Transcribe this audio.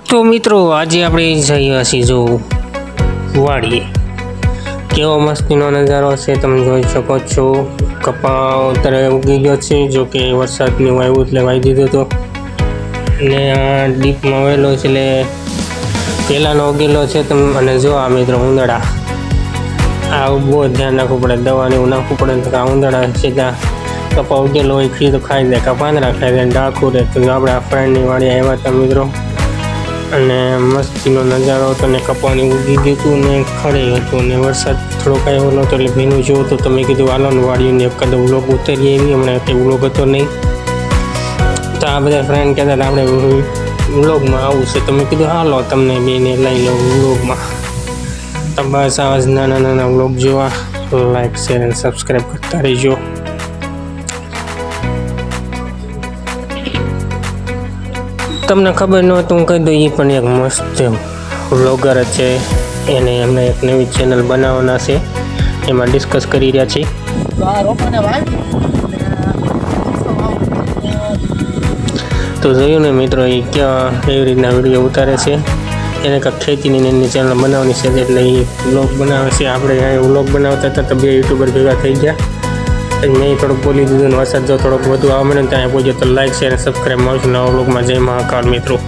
તો મિત્રો આજે આપણે જઈએ છીએ જો વાડીએ કેવો મસ્તીનો નજારો છે તમે જોઈ શકો છો। કપા અત્યારે ઉગી ગયો છે, જો કે વરસાદનું આવ્યું એટલે વાવી દીધો હતો ને આ ડીપમાં આવેલો છે એટલે પહેલાંનો ઉગેલો છે તમે। અને જો આ મિત્રો ઉંદરડા આ બહુ ધ્યાન રાખવું પડે, દવાને એવું નાખવું પડે તો આ ઉંદરડા સીધા કપા ઉગેલો હોય ખીર તો ખાઈ દે, પાંદડા ખાઈ દે, ડાકું રહે। તો આપણે આ ફ્રેન્ડની વાડી આવ્યા હતા મિત્રો અને મસ્તીનો નજારો હતો ને કપાની ઉગી ગયું હતું ને ખડે હતું ને વરસાદ થોડોક આવ્યો નહોતો એટલે ભીનું જેવું હતું। તો મેં કીધું હાલોને વાડીને એકાદ વ્લોગ ઉતારીએ એવી, હમણાં કંઈ વ્લોગ હતો નહીં તો આ બધા ફ્રેન્ડ કહેતા હતા આપણે વ્લોગમાં આવું છે તો મેં કીધું હાલો તમને બેને લઈ લો વ્લોગમાં। તો બસ આવા જ નાના નાના વ્લોગ જોવા લાઈક શેર અને સબસ્ક્રાઈબ કરતા રહીજો। તમને ખબર ન હોય તો હું કહી દઉં, એ પણ એક મસ્ત વ્લોગર છે, એને એમને એક નવી ચેનલ બનાવવાના છે, એમાં ડિસ્કસ કરી રહ્યા છીએ। તો જોયું ને મિત્રો એ ક્યાં એવી રીતના વિડીયો ઉતારે છે, એને કાંઈક ખેતીની એની ચેનલ બનાવવાની છે એટલે એ વ્લોગ બનાવે છે। આપણે અહીંયા વ્લોગ બનાવતા હતા તો બે યુટ્યુબર ભેગા થઈ ગયા, મેં થોડુંક બોલી દીધું ને વરસાદ જો થોડોક વધુ આવવા મળે ને ત્યાં પહોંચ્યો તો લાઈક શેર અને સબસ્ક્રાઈબ મળશું નવા વ્લોગમાં। જય મહાકાળ મિત્રો।